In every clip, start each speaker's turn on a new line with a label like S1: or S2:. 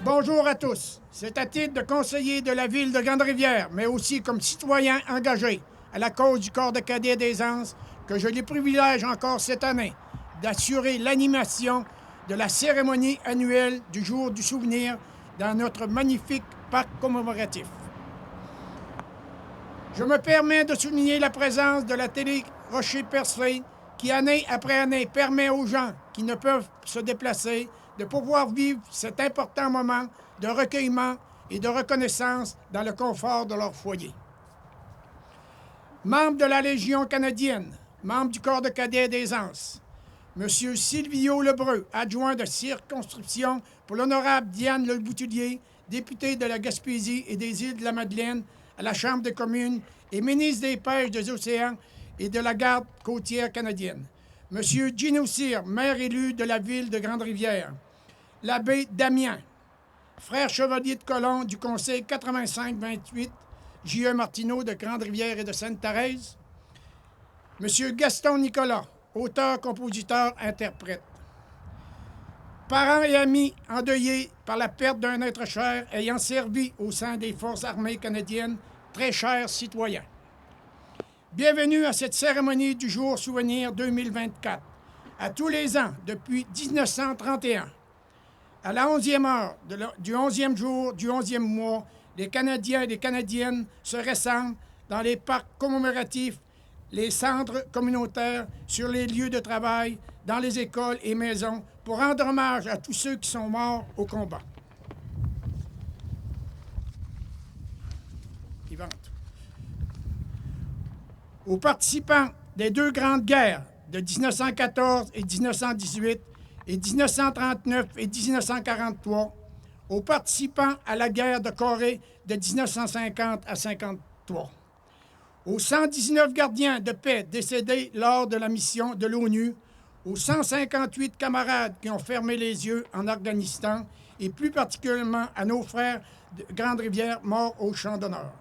S1: Bonjour à tous. C'est à titre de conseiller de la ville de Grande-Rivière, mais aussi comme citoyen engagé à la cause du corps de cadets des Anses, que j'ai le privilège encore cette année d'assurer l'animation de la cérémonie annuelle du Jour du souvenir dans notre magnifique parc commémoratif. Je me permets de souligner la présence de la télé Rocher-Percé qui, année après année, permet aux gens qui ne peuvent se déplacer de pouvoir vivre cet important moment de recueillement et de reconnaissance dans le confort de leur foyer. Membre de la Légion canadienne, membre du corps de cadets des Anses, M. Silvio Lebreu, adjoint de circonscription pour l'honorable Diane Le Boutillier, député de la Gaspésie et des îles de la Madeleine à la Chambre des communes et ministre des Pêches, des Océans et de la Garde côtière canadienne. M. Gino Cyr, maire élu de la ville de Grande-Rivière. L'abbé Damien, frère chevalier de colon du Conseil 85-28, J.E. Martineau de Grande-Rivière et de Sainte-Thérèse. M. Gaston Nicolas, auteur, compositeur, interprète. Parents et amis endeuillés par la perte d'un être cher ayant servi au sein des Forces armées canadiennes, très chers citoyens. Bienvenue à cette cérémonie du jour souvenir 2024. À tous les ans, depuis 1931, à la 11e heure du 11e jour du 11e mois, les Canadiens et les Canadiennes se rassemblent dans les parcs commémoratifs, les centres communautaires, sur les lieux de travail, dans les écoles et maisons, pour rendre hommage à tous ceux qui sont morts au combat. Aux participants des deux grandes guerres de 1914 et 1918 et 1939 et 1943, aux participants à la guerre de Corée de 1950 à 1953, aux 119 gardiens de paix décédés lors de la mission de l'ONU, aux 158 camarades qui ont fermé les yeux en Afghanistan et plus particulièrement à nos frères de Grande-Rivière morts au champ d'honneur.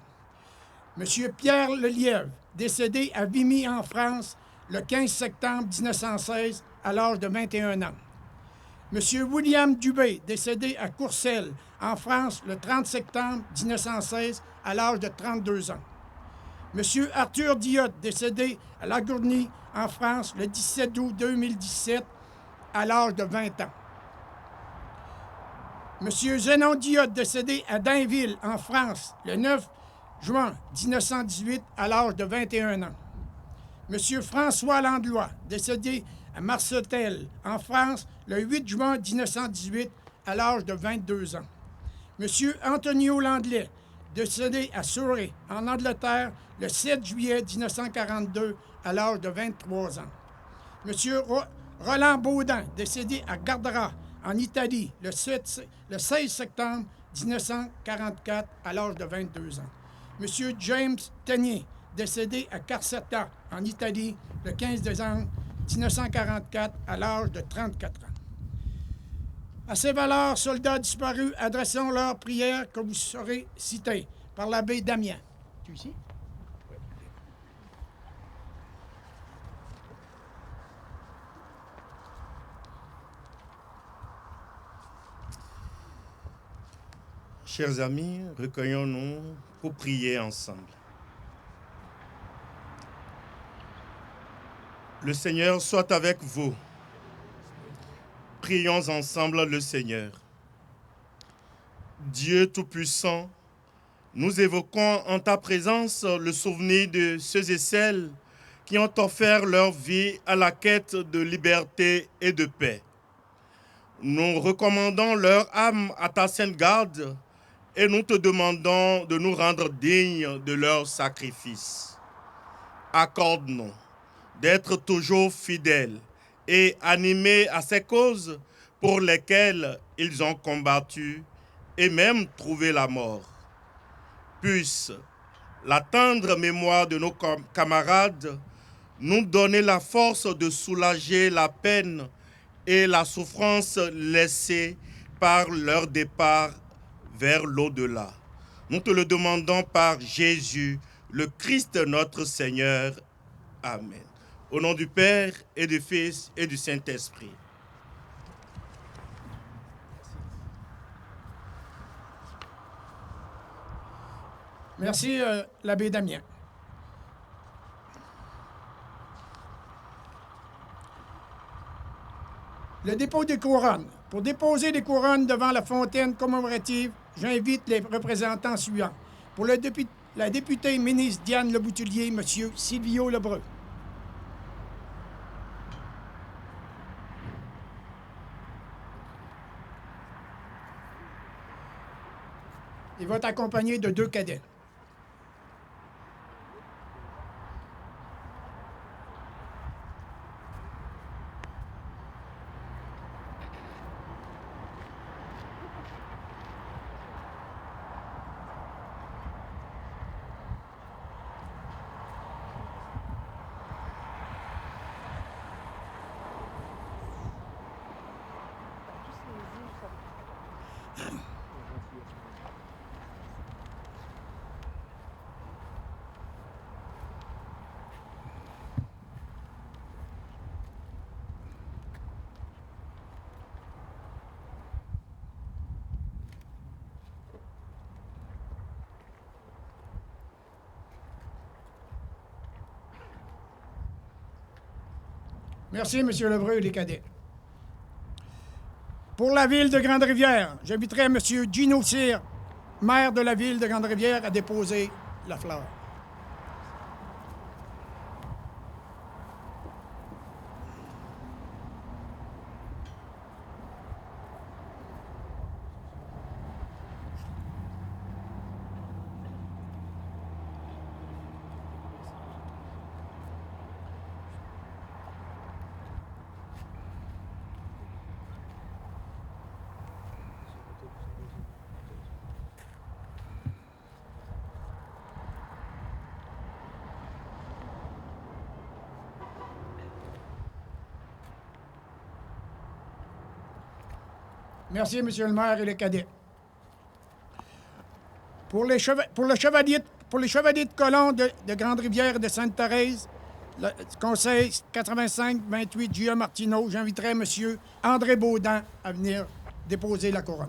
S1: M. Pierre Lelièvre, décédé à Vimy en France le 15 septembre 1916 à l'âge de 21 ans. M. William Dubé, décédé à Courcelles en France le 30 septembre 1916 à l'âge de 32 ans. M. Arthur Diotte, décédé à Lagourny, en France, le 17 août 2017, à l'âge de 20 ans. M. Zénon Diotte, décédé à Dainville, en France, le 9 juin 1918, à l'âge de 21 ans. M. François Landlois, décédé à Marsetel, en France, le 8 juin 1918, à l'âge de 22 ans. M. Antonio Landlet, décédé à Surrey, en Angleterre, le 7 juillet 1942, à l'âge de 23 ans. M. Roland Baudin, décédé à Gardera, en Italie, le 16 septembre 1944, à l'âge de 22 ans. M. James Tenier, décédé à Carsetta, en Italie, le 15 décembre 1944, à l'âge de 34 ans. À ces valeurs soldats disparus, adressons leurs prières que vous serez cités par l'abbé Damien. Tu ici? Oui.
S2: Chers amis, recueillons-nous pour prier ensemble. Le Seigneur soit avec vous. Prions ensemble le Seigneur. Dieu Tout-Puissant, nous évoquons en ta présence le souvenir de ceux et celles qui ont offert leur vie à la quête de liberté et de paix. Nous recommandons leur âme à ta sainte garde et nous te demandons de nous rendre dignes de leur sacrifice. Accorde-nous d'être toujours fidèles et animés à ces causes pour lesquelles ils ont combattu et même trouvé la mort. Puisse la tendre mémoire de nos camarades nous donner la force de soulager la peine et la souffrance laissée par leur départ vers l'au-delà. Nous te le demandons par Jésus, le Christ notre Seigneur. Amen. Au nom du Père et du Fils et du Saint-Esprit.
S1: Merci, l'abbé Damien. Le dépôt des couronnes. Pour déposer les couronnes devant la fontaine commémorative, j'invite les représentants suivants. Pour la députée ministre Diane Leboutillier, M. Silvio Lebreu. Il va être accompagné de 2 cadets. Merci, M. Lebreu et les cadets. Pour la ville de Grande-Rivière, j'inviterai M. Gino Cyr, maire de la ville de Grande-Rivière, à déposer la fleur. Merci, Monsieur le maire et les cadets. Pour les chevaliers de colon de Grande-Rivière et de Sainte-Thérèse, le conseil 85-28 J.A. Martineau, j'inviterai M. André Baudin à venir déposer la couronne.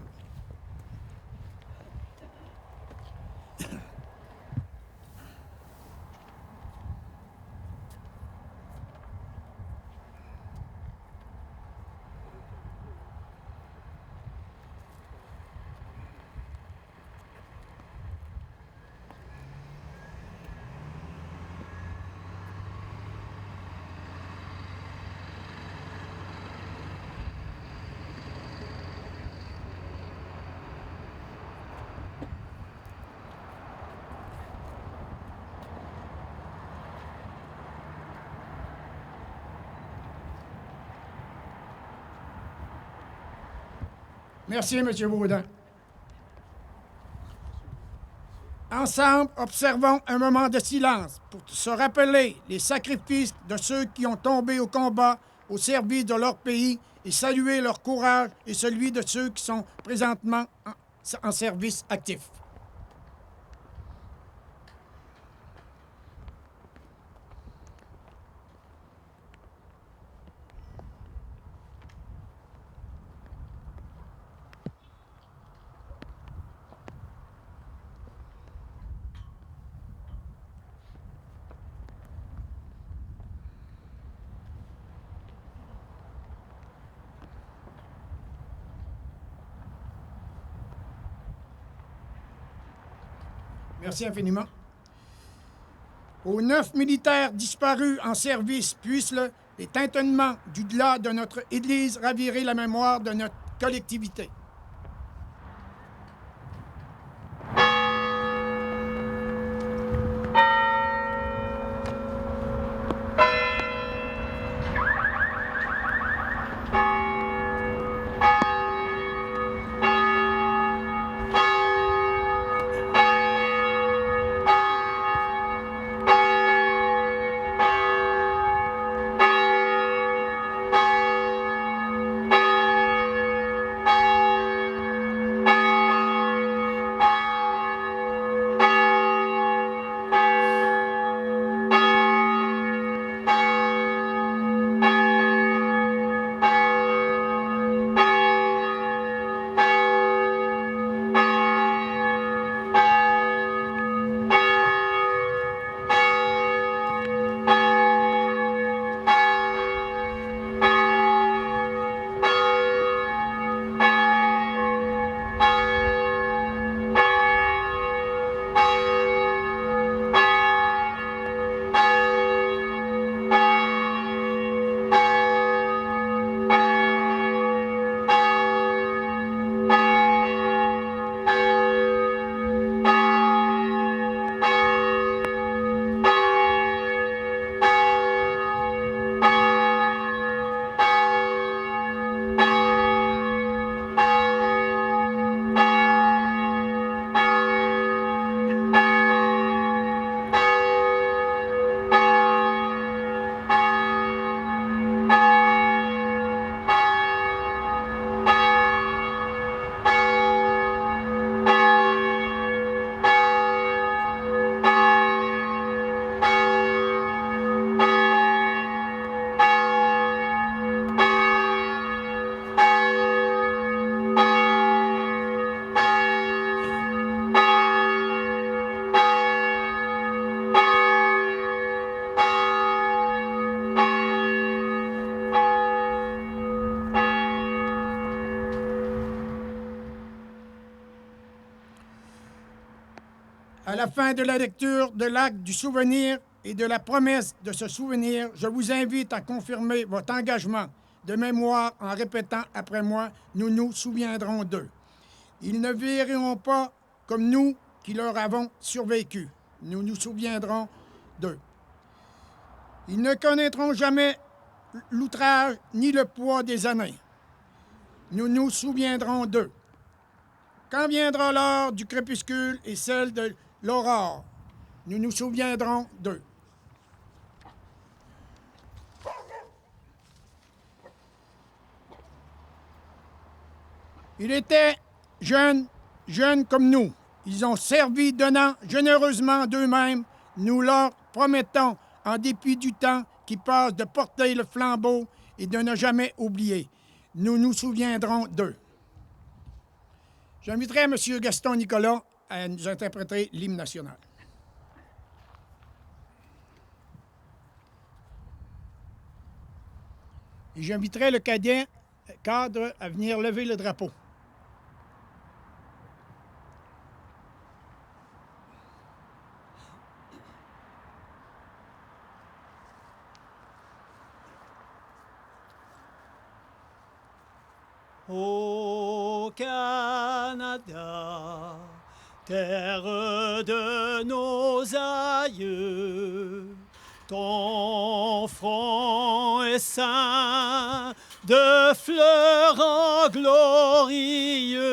S1: Merci, M. Baudin. Ensemble, observons un moment de silence pour se rappeler les sacrifices de ceux qui ont tombé au combat au service de leur pays et saluer leur courage et celui de ceux qui sont présentement en service actif. Merci infiniment. Aux 9 militaires disparus en service, puissent les tintements du glas de notre Église raviver la mémoire de notre collectivité. À la fin de la lecture de l'acte du souvenir et de la promesse de se souvenir, je vous invite à confirmer votre engagement de mémoire en répétant après moi « Nous nous souviendrons d'eux ». Ils ne vieilliront pas comme nous qui leur avons survécu. Nous nous souviendrons d'eux. Ils ne connaîtront jamais l'outrage ni le poids des années. Nous nous souviendrons d'eux. Quand viendra l'heure du crépuscule et celle de l'aurore, nous nous souviendrons d'eux. Ils étaient jeunes comme nous. Ils ont servi donnant généreusement d'eux-mêmes. Nous leur promettons, en dépit du temps qui passe, de porter le flambeau et de ne jamais oublier. Nous nous souviendrons d'eux. J'inviterai M. Gaston Nicolas à nous interpréter l'hymne national. Et j'inviterai le cadre à venir lever le drapeau.
S3: Ô Canada, terre de nos aïeux, ton front est ceint de fleurs en glorieux,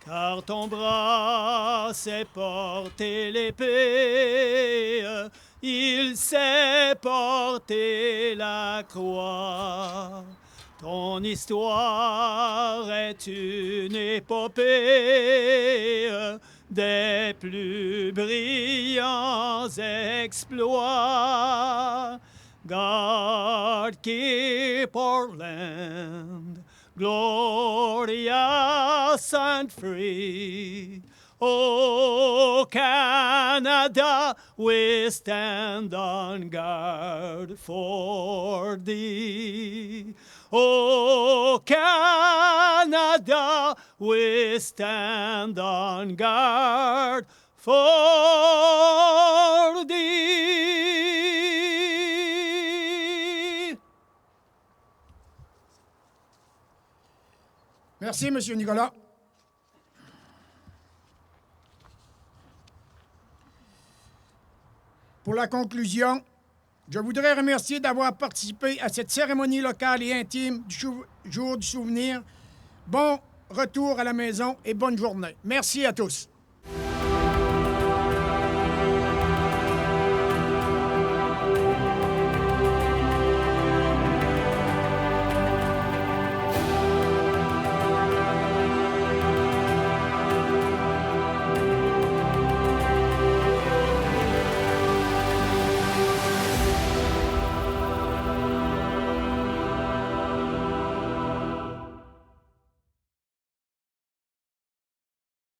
S3: car ton bras sait porter l'épée, il sait porter la croix. Ton histoire est une épopée des plus brillants exploits. God keep our land glorious and free. O Canada, we stand on guard for thee. O Canada, we stand on guard for thee.
S1: Merci, M. Nicolas. Pour la conclusion, je voudrais remercier d'avoir participé à cette cérémonie locale et intime du jour du souvenir. Bon retour à la maison et bonne journée. Merci à tous.